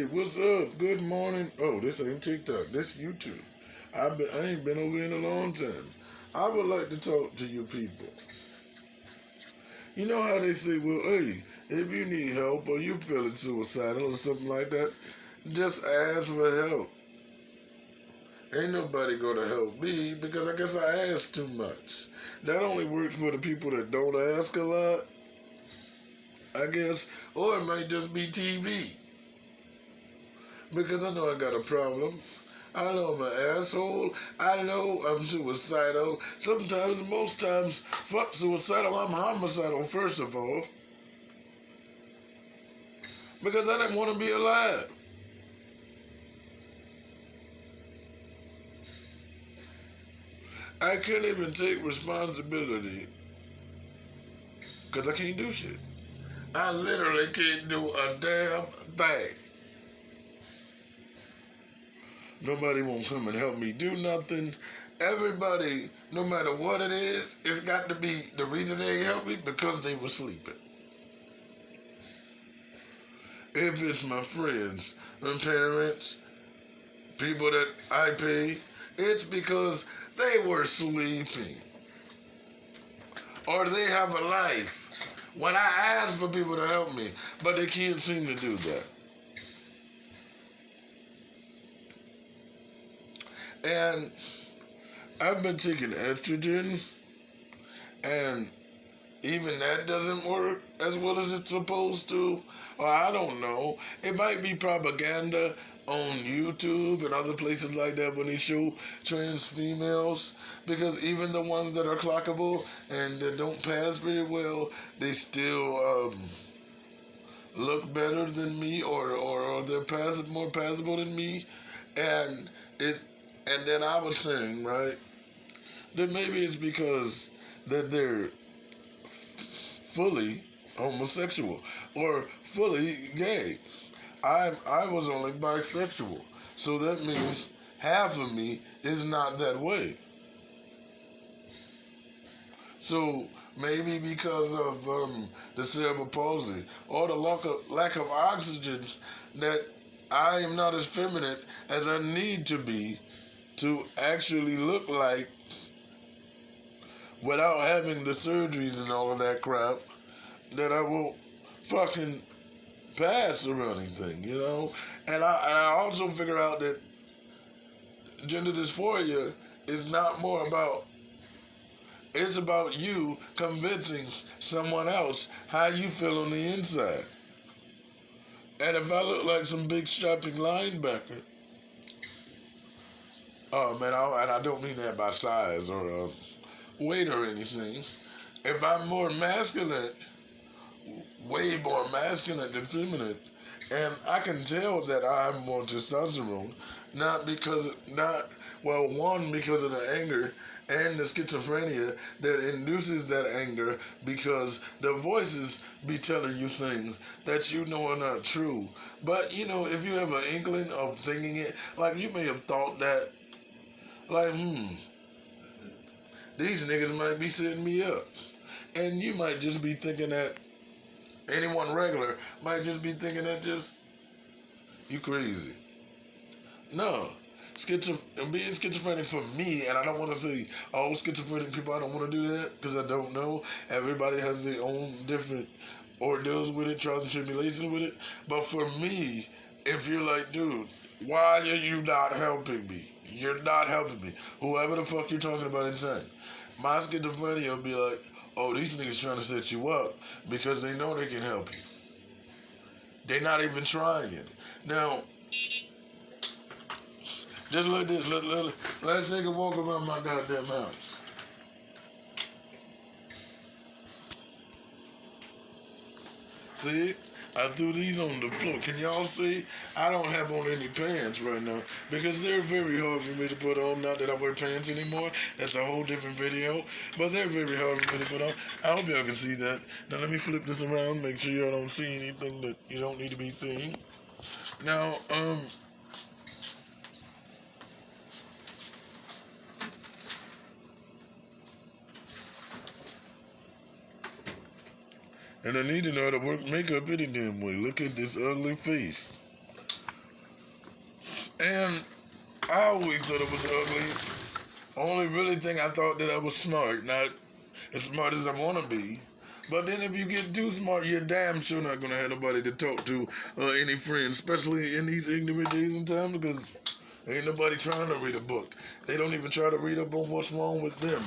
Hey, what's up? Good morning. Oh, this ain't TikTok. This YouTube. I ain't been over here in a long time. I would like to talk to you people. You know how they say, well, hey, if you need help or you feeling suicidal or something like that, just ask for help. Ain't nobody gonna help me because I guess I ask too much. That only works for the people that don't ask a lot, I guess, or it might just be TV. Because I know I got a problem. I know I'm an asshole. I know I'm suicidal. Sometimes, most times, fuck suicidal, I'm homicidal, first of all. Because I didn't want to be alive. I couldn't even take responsibility because I can't do shit. I literally can't do a damn thing. Nobody won't come and help me do nothing. Everybody, no matter what it is, it's got to be the reason they ain't help me because they were sleeping. If it's my friends, my parents, people that I pay, it's because they were sleeping. Or they have a life. When I ask for people to help me, but they can't seem to do that. And I've been taking estrogen, and even that doesn't work as well as it's supposed to. Or I don't know. It might be propaganda on YouTube and other places like that when they show trans females. Because even the ones that are clockable and that don't pass very well, they still look better than me, or they're more passable than me. And it and then I was saying, right, that maybe it's because that they're fully homosexual or fully gay. I was only bisexual, so that means half of me is not that way. So maybe because of the cerebral palsy or the lack of oxygen, that I am not as feminine as I need to be to actually look like, without having the surgeries and all of that crap, that I will fucking pass or anything, you know? And I also figure out that gender dysphoria is not more about, it's about you convincing someone else how you feel on the inside. And if I look like some big strapping linebacker, oh man, and I don't mean that by size or weight or anything. If I'm more masculine, way more masculine than feminine, and I can tell that I'm more testosterone, one, because of the anger and the schizophrenia that induces that anger, because the voices be telling you things that you know are not true. But you know, if you have an inkling of thinking it, like you may have thought that, like, these niggas might be setting me up. And you might just be thinking that anyone regular might just be thinking that just you crazy. No. Being schizophrenic for me, and I don't want to say all schizophrenic people, I don't want to do that because I don't know. Everybody has their own different ordeals with it, trials and tribulations with it. But for me, if you're like, dude, why are you not helping me? You're not helping me. Whoever the fuck you're talking about inside. My schizophrenia will be like, oh, these niggas trying to set you up because they know they can help you. They're not even trying. Now, just like this, let's take a walk around my goddamn house. See? I threw these on the floor. Can y'all see? I don't have on any pants right now because they're very hard for me to put on. Not that I wear pants anymore. That's a whole different video. But they're very hard for me to put on. I hope y'all can see that. Now let me flip this around. Make sure y'all don't see anything that you don't need to be seeing. Now, and I need to know how to work makeup any damn way. Look at this ugly face. And I always thought it was ugly. Only really thing I thought that I was smart, not as smart as I want to be. But then if you get too smart, you're damn sure not going to have nobody to talk to or any friends, especially in these ignorant days and times, because ain't nobody trying to read a book. They don't even try to read up on what's wrong with them.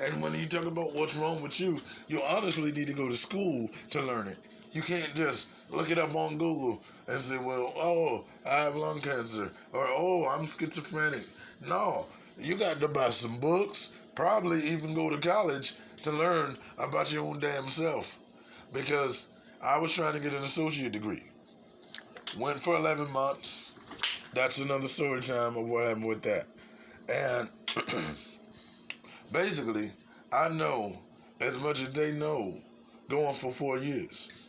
And when you talk about what's wrong with you honestly need to go to school to learn it. You can't just look it up on Google and say, well, oh, I have lung cancer, or oh, I'm schizophrenic. No, you got to buy some books, probably even go to college to learn about your own damn self. Because I was trying to get an associate degree. Went for 11 months. That's another story time of what happened with that. And basically, I know as much as they know going for 4 years.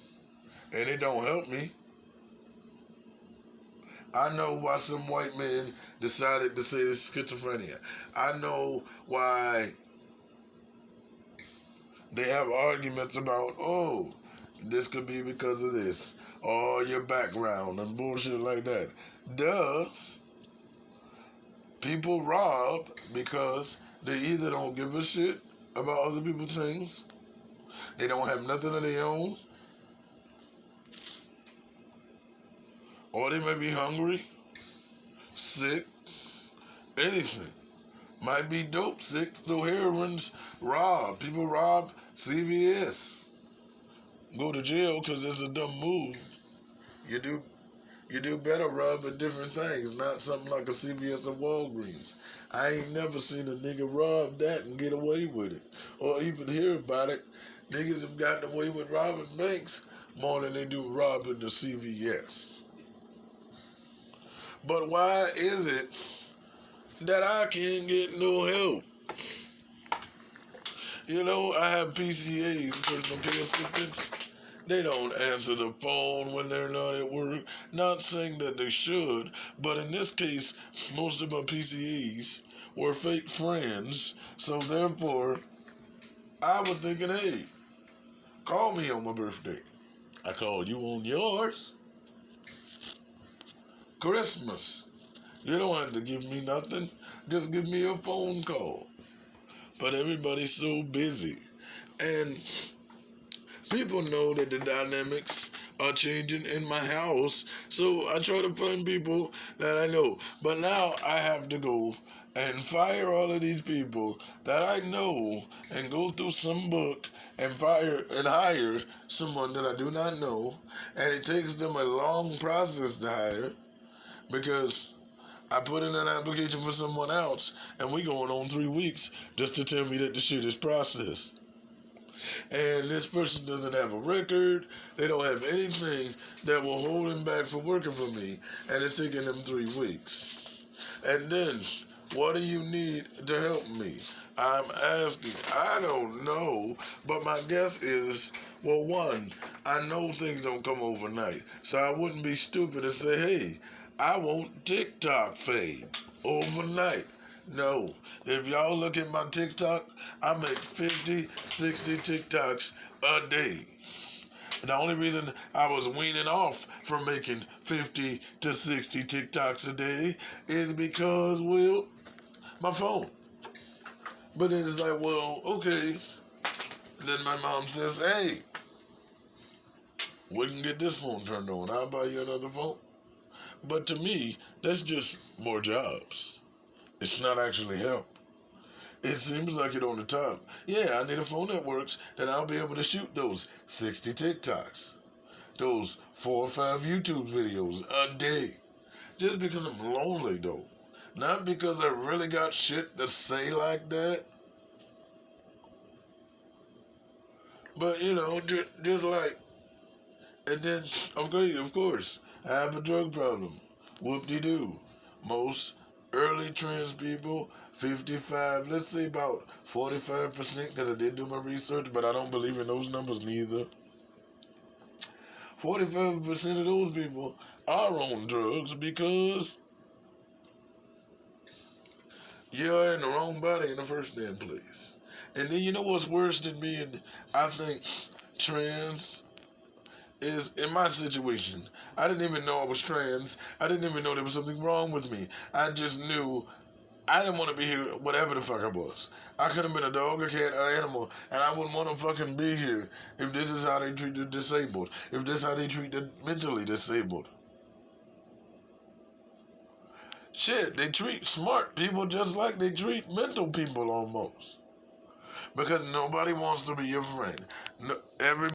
And it don't help me. I know why some white men decided to say it's schizophrenia. I know why they have arguments about, oh, this could be because of this, or your background and bullshit like that. Duh. People rob because they either don't give a shit about other people's things, they don't have nothing of their own, or they may be hungry, sick, anything. Might be dope sick, so heroin's rob. People rob CVS. Go to jail because it's a dumb move. You do better rob at different things, not something like a CVS or Walgreens. I ain't never seen a nigga rob that and get away with it, or even hear about it. Niggas have gotten away with robbing banks more than they do robbing the CVS. But why is it that I can't get no help? You know, I have PCAs, personal care assistants. They don't answer the phone when they're not at work. Not saying that they should, but in this case, most of my PCAs were fake friends. So therefore, I was thinking, hey, call me on my birthday. I called you on yours. Christmas. You don't have to give me nothing. Just give me a phone call. But everybody's so busy. And people know that the dynamics are changing in my house. So I try to find people that I know. But now I have to go and fire all of these people that I know and go through some book and hire someone that I do not know. And it takes them a long process to hire because I put in an application for someone else and we going on 3 weeks just to tell me that the shit is processed. And this person doesn't have a record. They don't have anything that will hold him back from working for me. And it's taking them 3 weeks. And then, what do you need to help me? I'm asking. I don't know. But my guess is, well, one, I know things don't come overnight. So I wouldn't be stupid and say, hey, I want TikTok fame overnight. No. If y'all look at my TikTok, I make 50, 60 TikToks a day. The only reason I was weaning off from making 50 to 60 TikToks a day is because, well, my phone. But then it's like, well, okay. Then my mom says, hey, we can get this phone turned on. I'll buy you another phone. But to me, that's just more jobs. It's not actually help. It seems like it on the top. Yeah, I need a phone that works, then I'll be able to shoot those 60 TikToks, those 4 or 5 YouTube videos a day. Just because I'm lonely, though. Not because I really got shit to say like that. But, you know, just like, and then, okay, of course, I have a drug problem. Whoop-de-doo. Most early trans people, 55, let's say about 45%, because I did do my research, but I don't believe in those numbers neither. 45% of those people are on drugs because you're in the wrong body in the first damn place. And then you know what's worse than being, I think, trans is in my situation. I didn't even know I was trans. I didn't even know there was something wrong with me. I just knew I didn't want to be here, whatever the fuck I was. I could have been a dog, a cat, or animal, and I wouldn't want to fucking be here if this is how they treat the disabled, if this is how they treat the mentally disabled. Shit, they treat smart people just like they treat mental people almost. Because nobody wants to be your friend. No, every